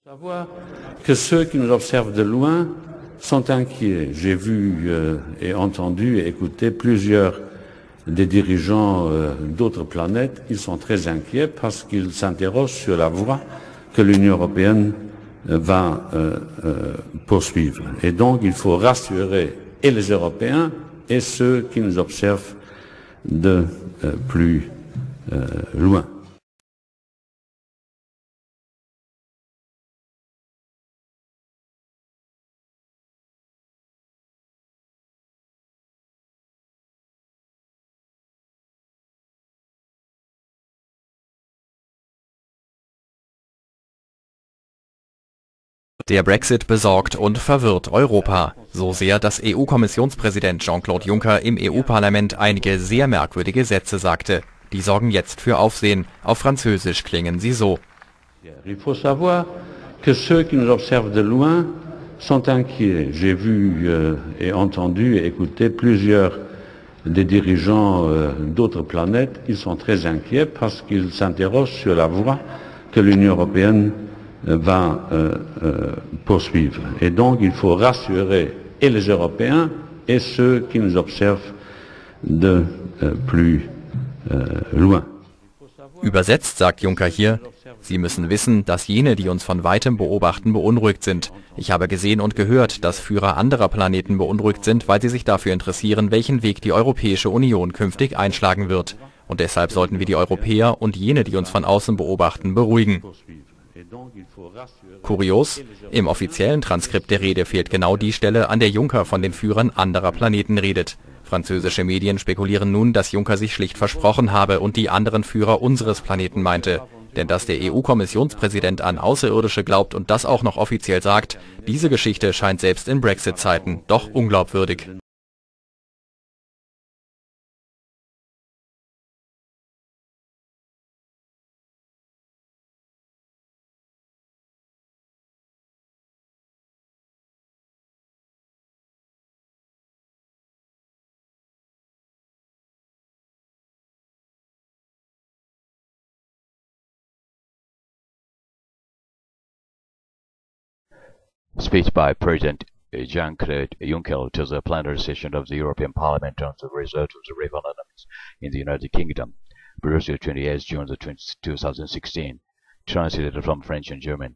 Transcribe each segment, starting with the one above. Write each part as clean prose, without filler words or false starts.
Savoir que ceux qui nous observent de loin sont inquiets. J'ai vu et entendu et écouté plusieurs des dirigeants d'autres planètes. Ils sont très inquiets parce qu'ils s'interrogent sur la voie que l'Union européenne va poursuivre. Et donc il faut rassurer et les Européens et ceux qui nous observent de plus loin. Der Brexit besorgt und verwirrt Europa. So sehr, dass EU-Kommissionspräsident Jean-Claude Juncker im EU-Parlament einige sehr merkwürdige Sätze sagte. Die sorgen jetzt für Aufsehen. Auf Französisch klingen sie so. Il faut savoir que ceux qui nous observent de loin sont inquiets. J'ai vu et entendu et écouté plusieurs des dirigeants d'autres planètes. Ils sont très inquiets parce qu'ils s'interrogent sur la voie que l'Union européenne va poursuivre. Et donc il faut rassurer et les Européens et ceux qui nous observent de plus loin. Übersetzt sagt Juncker hier: Sie müssen wissen, dass jene, die uns von weitem beobachten, beunruhigt sind. Ich habe gesehen und gehört, dass Führer anderer Planeten beunruhigt sind, weil sie sich dafür interessieren, welchen Weg die Europäische Union künftig einschlagen wird. Und deshalb sollten wir die Europäer und jene, die uns von außen beobachten, beruhigen. Kurios: Im offiziellen Transkript der Rede fehlt genau die Stelle, an der Juncker von den Führern anderer Planeten redet. Französische Medien spekulieren nun, dass Juncker sich schlicht versprochen habe und die anderen Führer unseres Planeten meinte. Denn dass der EU-Kommissionspräsident an Außerirdische glaubt und das auch noch offiziell sagt, diese Geschichte scheint selbst in Brexit-Zeiten doch unglaubwürdig. Speech by President Jean-Claude Juncker to the plenary session of the European Parliament on the result of the referendums in the United Kingdom, Brussels, 28 June 2016, translated from French and German.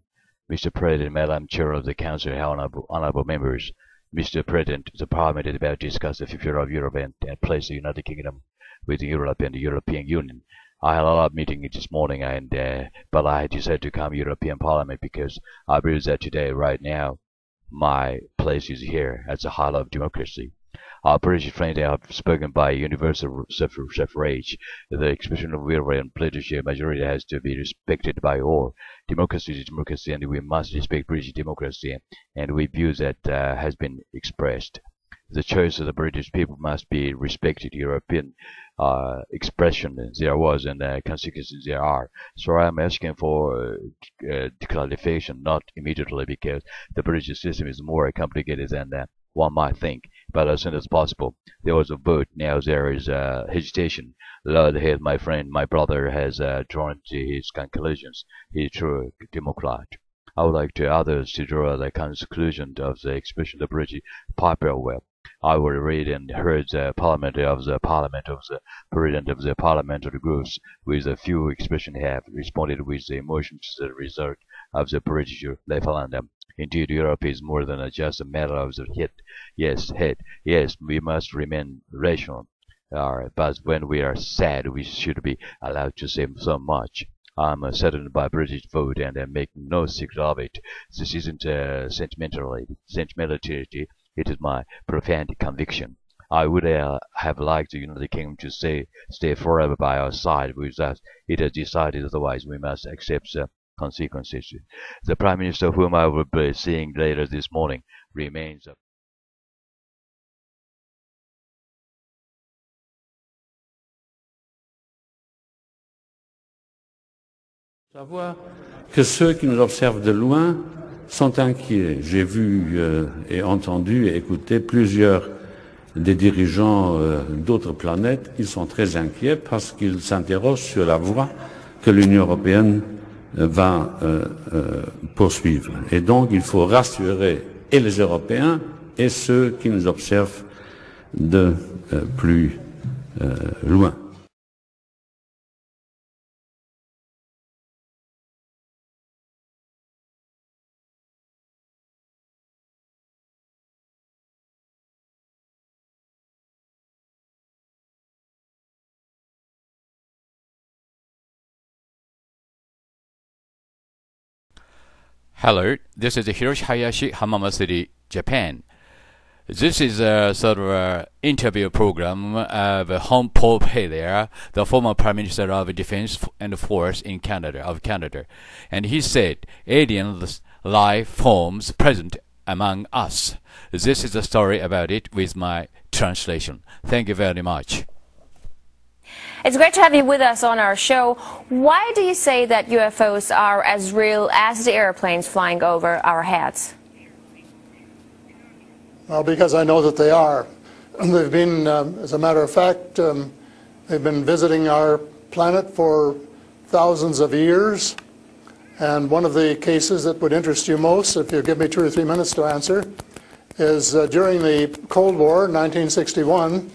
Mr. President, Madam Chair of the Council, honorable members, Mr. President, the Parliament is about to discuss the future of Europe and place the United Kingdom with Europe and the European Union. I had a lot of meeting this morning, but I decided to come to European Parliament because I believe that today, right now, my place is here at the heart of democracy. Our British friends have spoken by universal suffrage. The expression of will and political majority has to be respected by all. Democracy is democracy, and we must respect British democracy, and we view that has been expressed. The choice of the British people must be respected. European expression there was and consequences there are. So I'm asking for clarification, not immediately, because the British system is more complicated than one might think. But as soon as possible, there was a vote. Now there is hesitation. Lord Head, my friend, my brother, has drawn to his conclusions. He's a true Democrat. I would like to others to draw the conclusion of the expression of the British people well. I will read and heard the President of the parliamentary groups with a few expressions have responded with emotion to the result of the British referendum. Indeed, Europe is more than just a matter of the head. Yes, we must remain rational. But when we are sad, we should be allowed to say so much. I'm saddened by British vote and make no secret of it. This isn't sentimentality. It is my profound conviction. I would have liked the United Kingdom to stay forever by our side. With us, it has decided otherwise. We must accept the consequences. The Prime Minister, whom I will be seeing later this morning, remains. Savoir que ceux qui nous observent de loin sont inquiets. J'ai vu et entendu et écouté plusieurs des dirigeants d'autres planètes. Ils sont très inquiets parce qu'ils s'interrogent sur la voie que l'Union européenne va poursuivre. Et donc il faut rassurer et les Européens et ceux qui nous observent de plus loin. Hello, this is Hiroshi Hayashi, Hamama City, Japan. This is a sort of a interview program of Hon Pope there, the former Prime Minister of Defense and Force in Canada. And he said, alien life forms present among us. This is the story about it with my translation. Thank you very much. It's great to have you with us on our show. Why do you say that UFOs are as real as the airplanes flying over our heads? Well, because I know that they are. They've been, as a matter of fact, they've been visiting our planet for thousands of years. And one of the cases that would interest you most, if you give me 2 or 3 minutes to answer, is during the Cold War, 1961,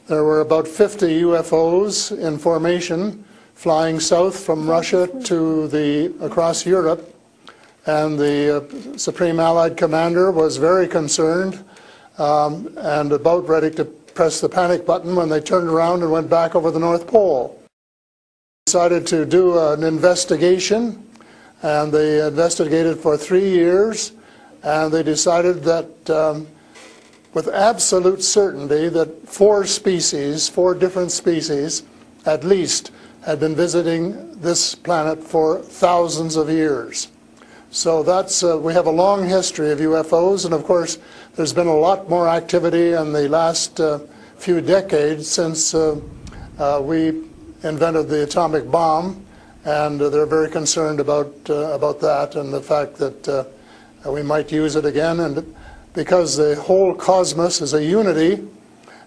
there were about 50 UFOs in formation flying south from Russia to across Europe, and the Supreme Allied Commander was very concerned and about ready to press the panic button when they turned around and went back over the North Pole. They decided to do an investigation, and they investigated for 3 years, and they decided that with absolute certainty that 4 different species at least, had been visiting this planet for thousands of years. So that's, we have a long history of UFOs, and of course there's been a lot more activity in the last few decades since we invented the atomic bomb, and they're very concerned about that and the fact that we might use it again. And because the whole cosmos is a unity,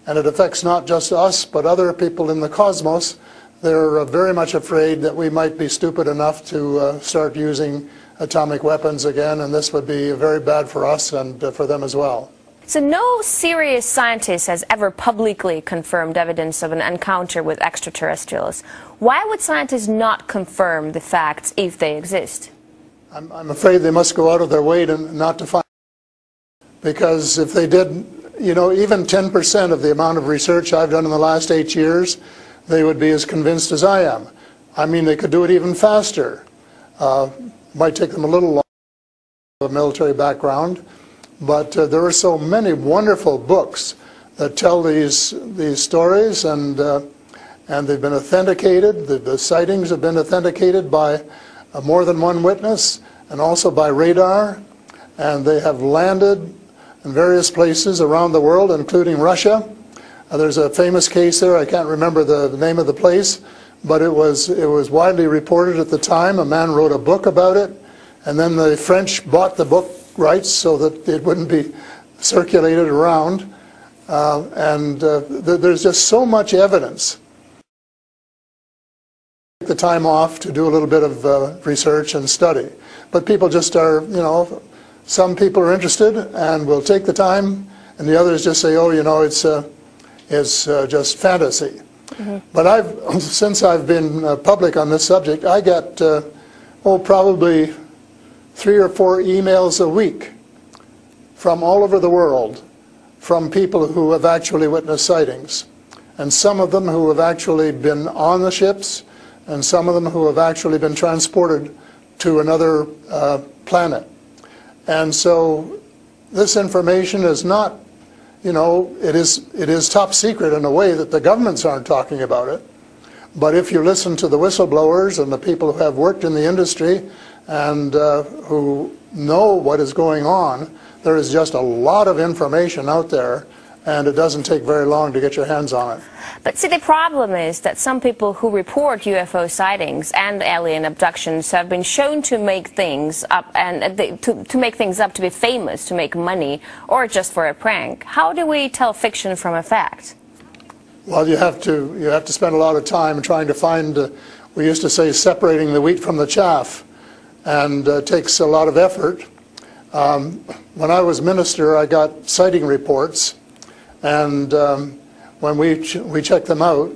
and it affects not just us, but other people in the cosmos, they're very much afraid that we might be stupid enough to start using atomic weapons again, and this would be very bad for us and for them as well. So no serious scientist has ever publicly confirmed evidence of an encounter with extraterrestrials. Why would scientists not confirm the facts if they exist? I'm afraid they must go out of their way not to find. Because if they did, even 10% of the amount of research I've done in the last 8 years, they would be as convinced as I am. I mean, they could do it even faster. Might take them a little longer, a military background, but there are so many wonderful books that tell these stories, and they've been authenticated. The sightings have been authenticated by more than one witness, and also by radar, and they have landed in various places around the world, including Russia. There's a famous case there. I can't remember the name of the place, but it was widely reported at the time. A man wrote a book about it, and then the French bought the book rights so that it wouldn't be circulated around. There's just so much evidence. Take the time off to do a little bit of research and study, but people just are, some people are interested and will take the time, and the others just say, oh, it's just fantasy. Mm-hmm. But since I've been public on this subject, I get, probably 3 or 4 emails a week from all over the world, from people who have actually witnessed sightings. And some of them who have actually been on the ships, and some of them who have actually been transported to another planet. And so this information is not, it is top secret in a way that the governments aren't talking about it. But if you listen to the whistleblowers and the people who have worked in the industry and who know what is going on, there is just a lot of information out there, and it doesn't take very long to get your hands on it. But see, the problem is that some people who report UFO sightings and alien abductions have been shown to make things up, and to make things up to be famous, to make money, or just for a prank. How do we tell fiction from a fact? Well, you have to spend a lot of time trying to find, we used to say, separating the wheat from the chaff. and takes a lot of effort. When I was minister, I got sighting reports, and when we checked them out,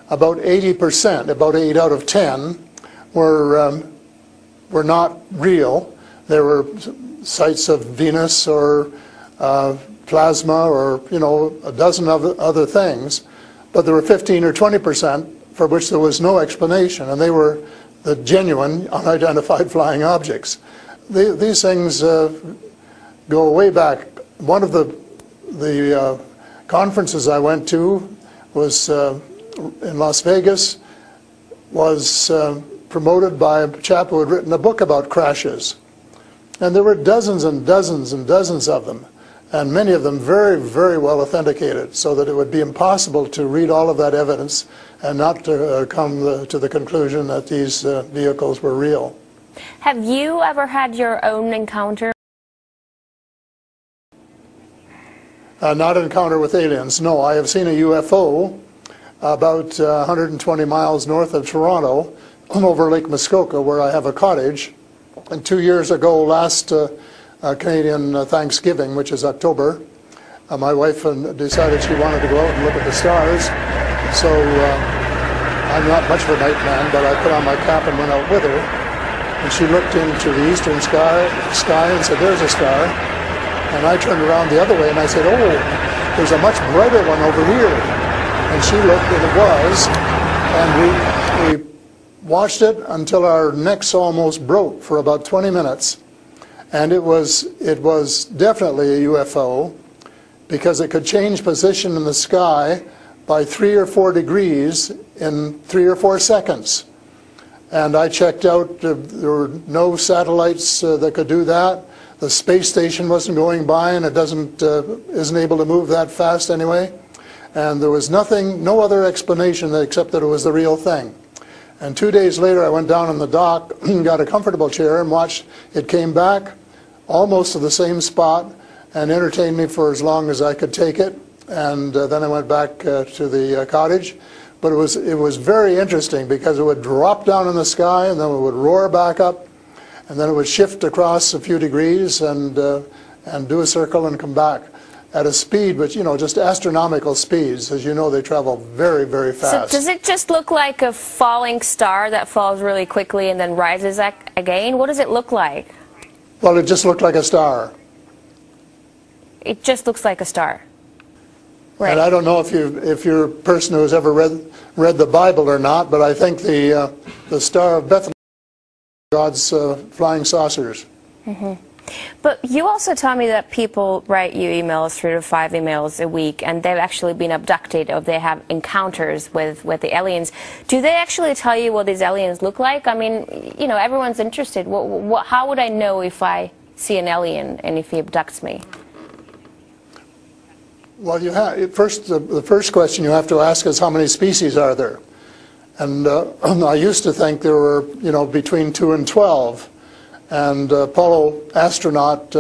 about 80%, about 8 out of 10, were not real. There were sights of Venus or plasma or, you know, a dozen other things, but there were 15 or 20% for which there was no explanation, and they were the genuine unidentified flying objects. These things go way back. One of the conferences I went to was in Las Vegas, was promoted by a chap who had written a book about crashes. And there were dozens and dozens and dozens of them, and many of them very, very well authenticated, so that it would be impossible to read all of that evidence and not to come to the conclusion that these vehicles were real. Have you ever had your own encounter? Not an encounter with aliens, no. I have seen a UFO about 120 miles north of Toronto over Lake Muskoka, where I have a cottage. And 2 years ago, last Canadian Thanksgiving, which is October, my wife decided she wanted to go out and look at the stars. So I'm not much of a night man, but I put on my cap and went out with her. And she looked into the eastern sky and said, "There's a star." And I turned around the other way and I said, "Oh, there's a much brighter one over here." And she looked, and it was. And we watched it until our necks almost broke for about 20 minutes. And it was definitely a UFO, because it could change position in the sky by 3 or 4 degrees in 3 or 4 seconds. And I checked out, there were no satellites that could do that. The space station wasn't going by, and it isn't able to move that fast anyway. And there was no other explanation except that it was the real thing. And 2 days later, I went down on the dock, got a comfortable chair, and watched it came back almost to the same spot and entertained me for as long as I could take it. And then I went back to the cottage. But it was very interesting, because it would drop down in the sky, and then it would roar back up, and then it would shift across a few degrees and do a circle and come back at a speed, which, you know, just astronomical speeds. As you know, they travel very, very fast. So does it just look like a falling star that falls really quickly and then rises again? What does it look like? Well, it just looked like a star. It just looks like a star. Right. And I don't know if you're a person who has ever read the Bible or not, but I think the Star of Bethlehem, God's flying saucers. Mm-hmm. But you also tell me that people write you emails, 3 to 5 emails a week, and they've actually been abducted, or they have encounters with the aliens. Do they actually tell you what these aliens look like? I mean, you know, everyone's interested. How would I know if I see an alien and if he abducts me? Well, the first question you have to ask is, how many species are there? And I used to think there were, you know, between 2 and 12. And Apollo astronaut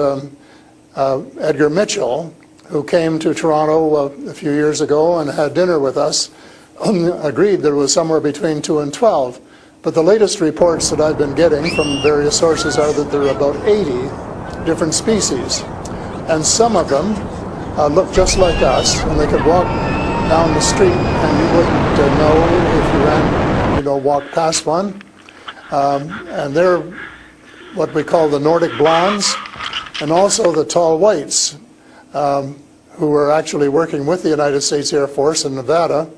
Edgar Mitchell, who came to Toronto a few years ago and had dinner with us, agreed there was somewhere between 2 and 12. But the latest reports that I've been getting from various sources are that there are about 80 different species. And some of them look just like us, and they could walk down the street and you wouldn't know if you ran, you know, walked past one. And they're what we call the Nordic blondes, and also the tall whites, who were actually working with the United States Air Force in Nevada.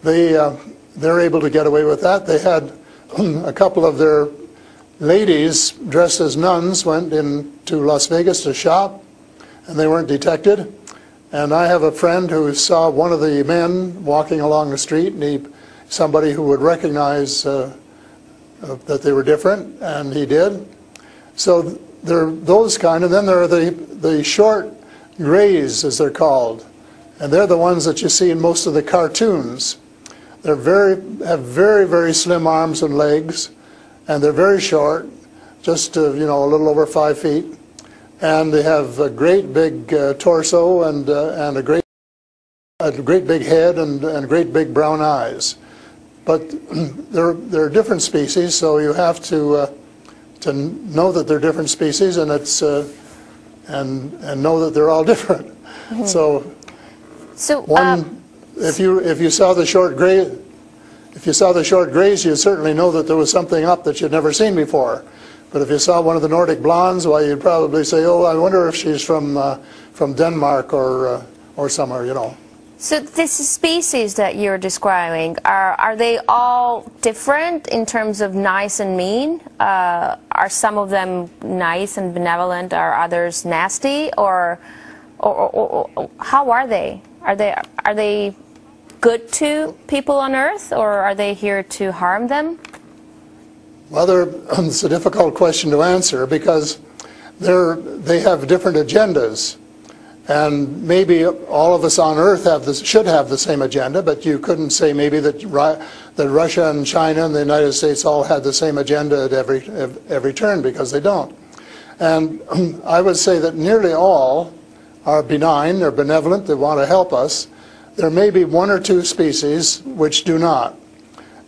They're able to get away with that. They had a couple of their ladies dressed as nuns went into Las Vegas to shop, and they weren't detected. And I have a friend who saw one of the men walking along the street, and somebody who would recognize that they were different, and he did. So there are those kind, and then there are the short grays, as they're called, and they're the ones that you see in most of the cartoons. They're have very, very slim arms and legs, and they're very short, just you know, a little over 5 feet, and they have a great big torso and a great big head and great big brown eyes. But they're different species, so you have to to know that they're different species, and it's and know that they're all different. Mm-hmm. So if you saw the short gray, if you saw the short grays, you'd certainly know that there was something up that you'd never seen before. But if you saw one of the Nordic blondes, well, you'd probably say, "Oh, I wonder if she's from Denmark or somewhere," you know. So this species that you're describing, are they all different in terms of nice and mean? Are some of them nice and benevolent? Are others nasty? Or how are they? Are they good to people on Earth, or are they here to harm them? Well, it's a difficult question to answer because they have different agendas. And maybe all of us on Earth should have the same agenda, but you couldn't say maybe that Russia and China and the United States all had the same agenda at every turn, because they don't. And I would say that nearly all are benign, they're benevolent, they want to help us. There may be one or two species which do not.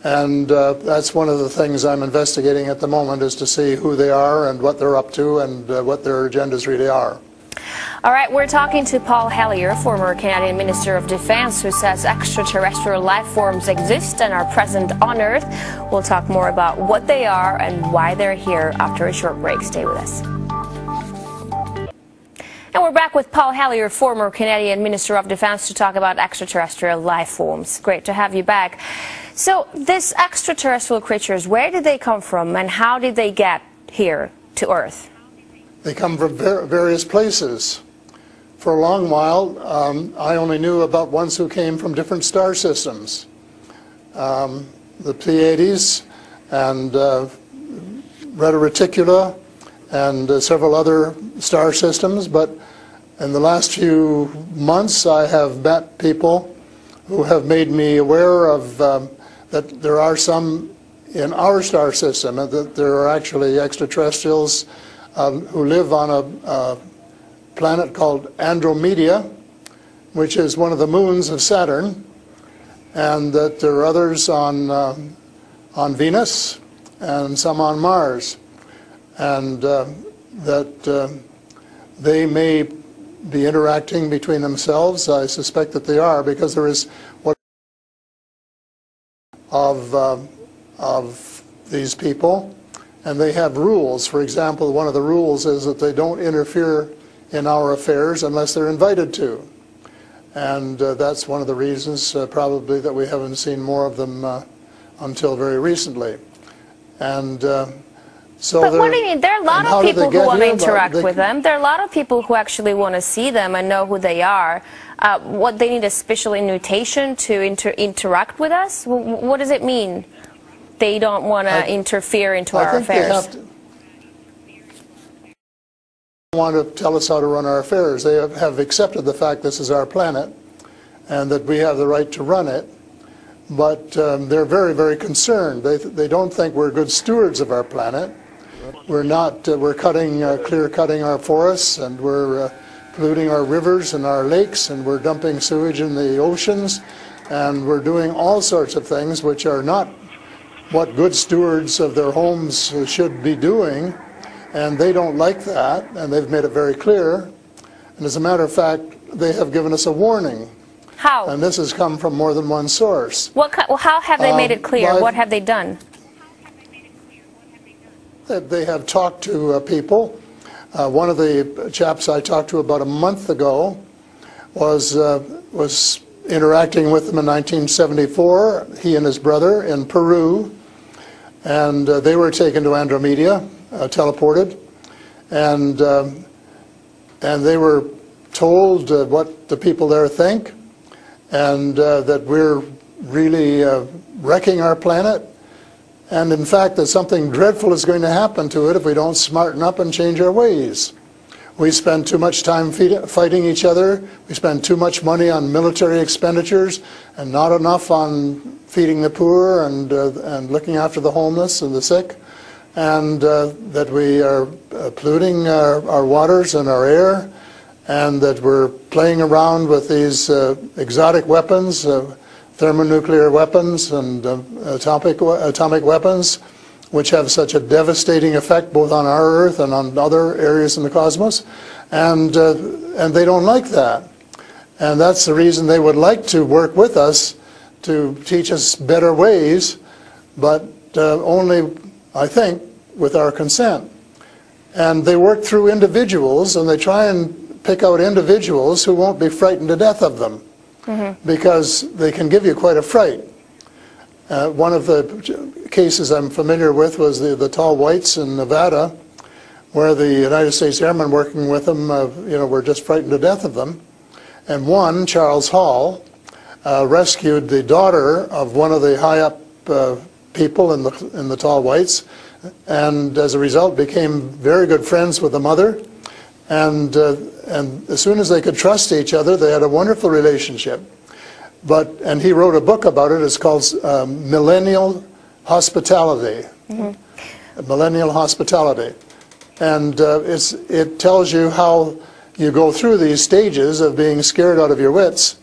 And that's one of the things I'm investigating at the moment, is to see who they are and what they're up to and what their agendas really are. All right, we're talking to Paul Hellyer, former Canadian Minister of Defense, who says extraterrestrial life forms exist and are present on Earth. We'll talk more about what they are and why they're here after a short break. Stay with us. And we're back with Paul Hellyer, former Canadian Minister of Defense, to talk about extraterrestrial life forms. Great to have you back. So these extraterrestrial creatures, where did they come from and how did they get here to Earth? They come from various places. For a long while, I only knew about ones who came from different star systems. The Pleiades and Reta Reticula and several other star systems, but in the last few months I have met people who have made me aware of that there are some in our star system, and that there are actually extraterrestrials who live on a planet called Andromeda, which is one of the moons of Saturn, and that there are others on Venus and some on Mars, and that they may be interacting between themselves. I suspect that they are, because there is what of these people, and they have rules. For example, one of the rules is that they don't interfere in our affairs unless they're invited to. And that's one of the reasons probably that we haven't seen more of them until very recently. And so but what do you mean? There are a lot of people who want to interact with them. There are a lot of people who actually want to see them and know who they are. What, they need a special invitation to interact with us? What does it mean? They don't want to interfere into our affairs. They want to tell us how to run our affairs. They have accepted the fact this is our planet and that we have the right to run it, but they're very, very concerned. They don't think we're good stewards of our planet. We're not. We're clear-cutting our forests, and we're polluting our rivers and our lakes, and we're dumping sewage in the oceans, and we're doing all sorts of things which are not what good stewards of their homes should be doing. And they don't like that, and they've made it very clear. And as a matter of fact, they have given us a warning. How? And this has come from more than one source. How have they made it clear? What have they done? They have talked to people. One of the chaps I talked to about a month ago was interacting with them in 1974, he and his brother, in Peru. And they were taken to Andromeda, teleported, and they were told what the people there think, and that we're really wrecking our planet, and in fact that something dreadful is going to happen to it if we don't smarten up and change our ways. We spend too much time fighting each other, we spend too much money on military expenditures, and not enough on feeding the poor and looking after the homeless and the sick, and that we are polluting our waters and our air, and that we're playing around with these exotic weapons, thermonuclear weapons and atomic weapons, which have such a devastating effect both on our Earth and on other areas in the cosmos, and they don't like that. And that's the reason they would like to work with us to teach us better ways, but only, I think, with our consent. And they work through individuals, and they try and pick out individuals who won't be frightened to death of them, because they can give you quite a fright. One of the cases I'm familiar with was the tall whites in Nevada, where the United States Airmen working with them, were just frightened to death of them. And one, Charles Hall, rescued the daughter of one of the high-up people in the tall whites, and as a result became very good friends with the mother. And as soon as they could trust each other, they had a wonderful relationship. And he wrote a book about it. It's called Millennial Hospitality. Millennial Hospitality. And it tells you how you go through these stages of being scared out of your wits.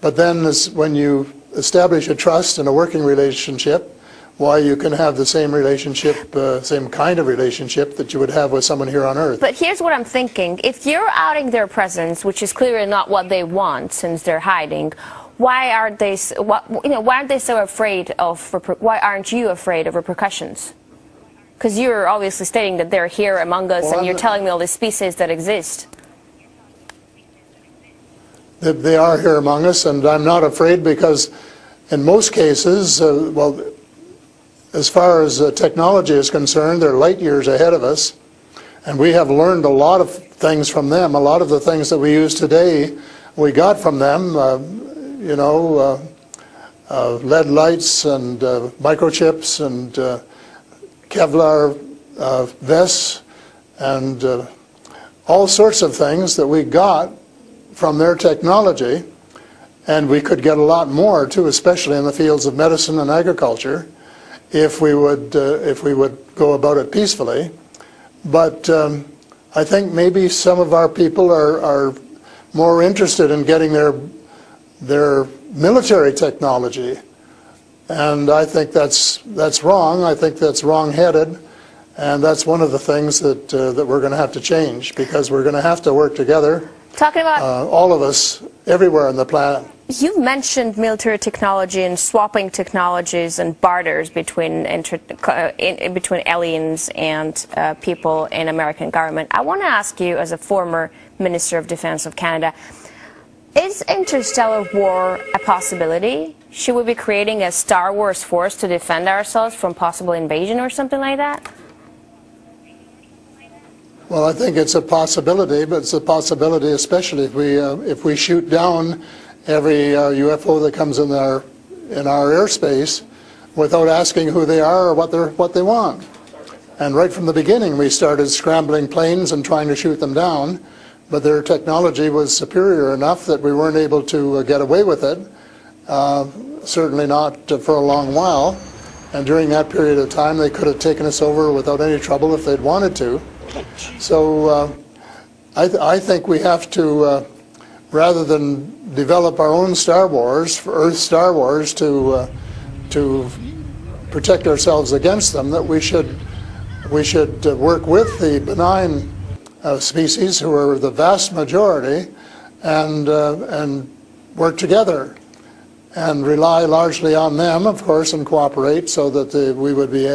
But then when you establish a trust and a working relationship, why you can have the same relationship, same kind of relationship that you would have with someone here on Earth. But here's what I'm thinking. If you're outing their presence, which is clearly not what they want since they're hiding, why aren't they so afraid of, why aren't you afraid of repercussions? Because you're obviously stating that they're here among us, and you're telling me all the species that exist. They are here among us, and I'm not afraid because in most cases, as far as technology is concerned, they're light years ahead of us, and we have learned a lot of things from them. A lot of the things that we use today, we got from them, lead lights and microchips and Kevlar vests and all sorts of things that we got from their technology, and we could get a lot more too, especially in the fields of medicine and agriculture, if we would go about it peacefully. But I think maybe some of our people are more interested in getting their military technology, and I think that's wrong. I think that's wrong-headed, and that's one of the things that we're going to have to change, because we're going to have to work together. Talking about all of us, everywhere on the planet. You mentioned military technology and swapping technologies and barters between aliens and people in American government. I want to ask you, as a former Minister of Defense of Canada, is interstellar war a possibility? Should we be creating a Star Wars force to defend ourselves from possible invasion or something like that? Well, I think it's a possibility, but it's a possibility especially if we shoot down every UFO that comes in our airspace without asking who they are or what they want. And right from the beginning, we started scrambling planes and trying to shoot them down, but their technology was superior enough that we weren't able to get away with it. Certainly not for a long while. And during that period of time, they could have taken us over without any trouble if they'd wanted to. So I think we have to, rather than develop our own Star Wars, Earth Star Wars, to protect ourselves against them, that we should work with the benign species, who are the vast majority, and work together and rely largely on them, of course, and cooperate so that we would be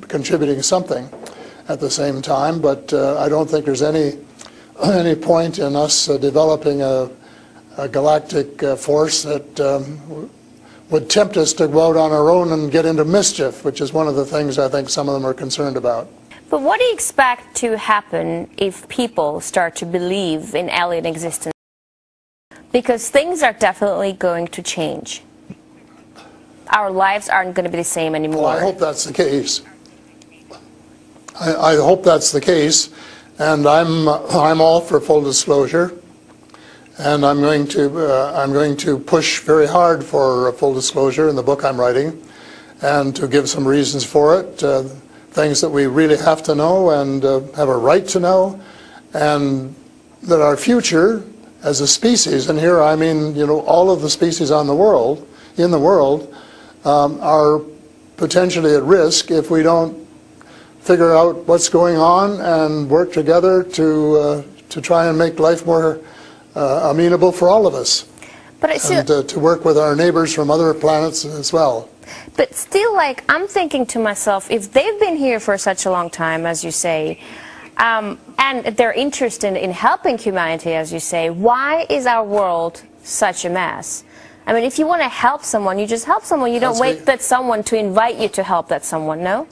contributing something at the same time. But I don't think there's any point in us developing a galactic force that would tempt us to go out on our own and get into mischief, which is one of the things I think some of them are concerned about. But what do you expect to happen if people start to believe in alien existence? Because things are definitely going to change. Our lives aren't going to be the same anymore. Well, I hope that's the case. I hope that's the case, and I'm all for full disclosure, and I'm going to push very hard for full disclosure in the book I'm writing, and to give some reasons for it, things that we really have to know and have a right to know, and that our future as a species, and here I mean all of the species in the world, are potentially at risk if we don't figure out what's going on and work together to try and make life more amenable for all of us. But it's and to work with our neighbors from other planets as well. But still, like, I'm thinking to myself, if they've been here for such a long time, as you say, and they're interested in helping humanity, as you say, why is our world such a mess? I mean, if you want to help someone, you just help someone. You don't wait for someone to invite you to help that someone, no?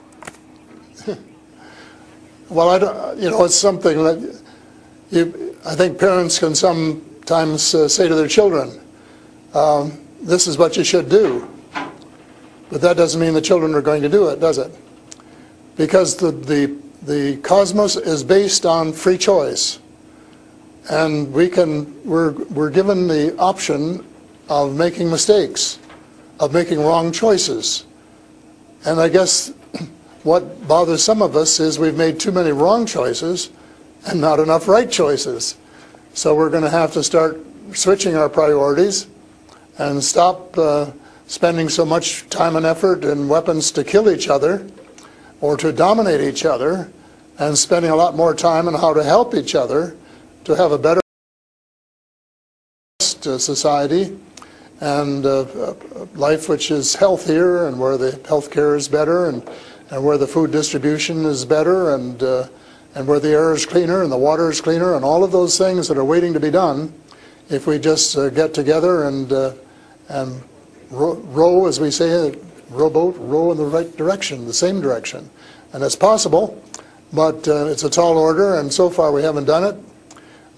Well, I don't, you know, it's something that I think parents can sometimes say to their children, this is what you should do. But that doesn't mean the children are going to do it, does it? Because the cosmos is based on free choice. And we're given the option of making mistakes, of making wrong choices. And I guess what bothers some of us is we've made too many wrong choices and not enough right choices. So we're going to have to start switching our priorities and stop spending so much time and effort and weapons to kill each other or to dominate each other, and spending a lot more time on how to help each other to have a better society and life which is healthier, and where the health care is better, and where the food distribution is better, and where the air is cleaner and the water is cleaner, and all of those things that are waiting to be done if we just get together and row, as we say, rowboat, row in the right direction, the same direction. And it's possible, but it's a tall order, and so far we haven't done it.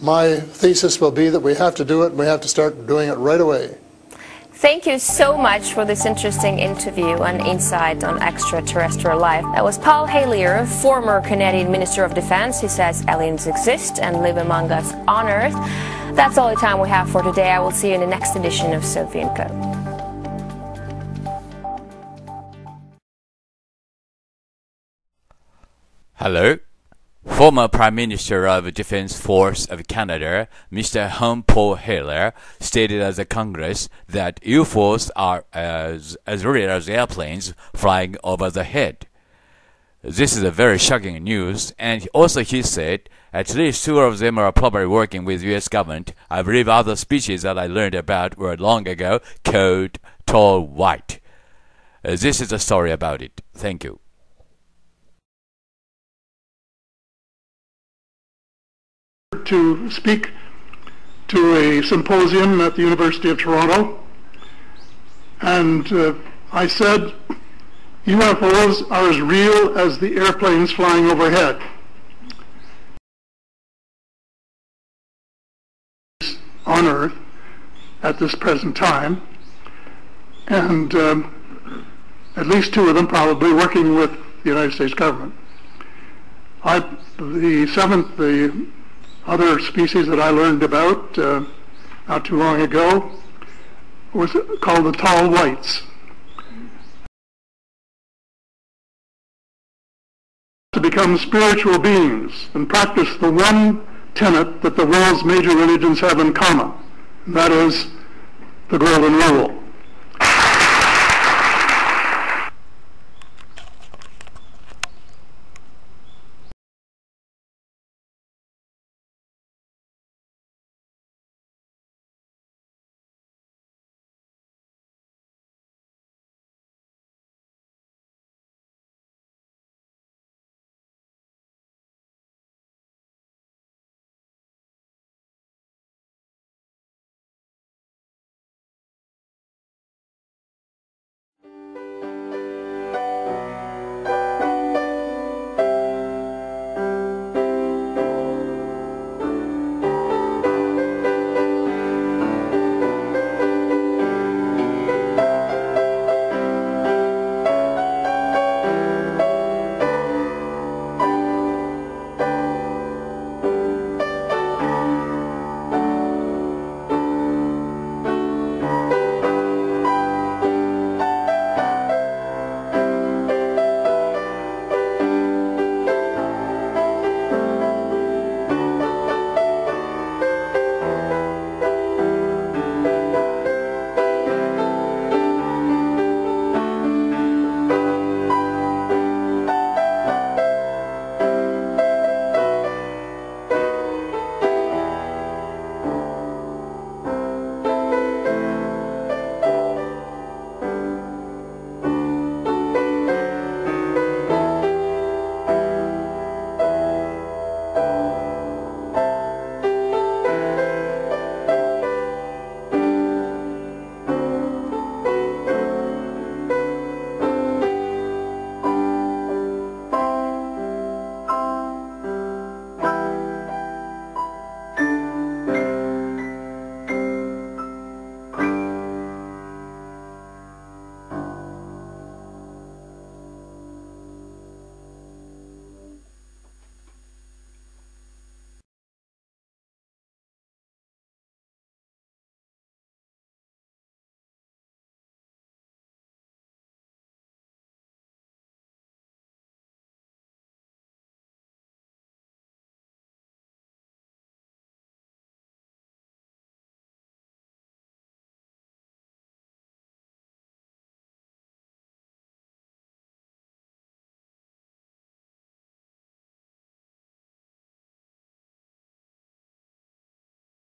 My thesis will be that we have to do it, and we have to start doing it right away. Thank you so much for this interesting interview and insight on extraterrestrial life. That was Paul Hellyer, former Canadian Minister of Defense. He says aliens exist and live among us on Earth. That's all the time we have for today. I will see you in the next edition of Sophie & Co. Hello. Former Prime Minister of Defense Force of Canada, Mr. Paul Hellyer, stated as a Congress that UFOs are as real as airplanes flying over the head. This is a very shocking news, and also he said at least 2 of them are probably working with U.S. government. I believe other species that I learned about were long ago called tall white. This is the story about it. Thank you. To speak to a symposium at the University of Toronto, and I said UFOs are as real as the airplanes flying overhead. On Earth at this present time, and at least 2 of them probably working with the United States government. The other species that I learned about not too long ago was called the tall whites. To become spiritual beings and practice the one tenet that the world's major religions have in common, and that is the Golden Rule.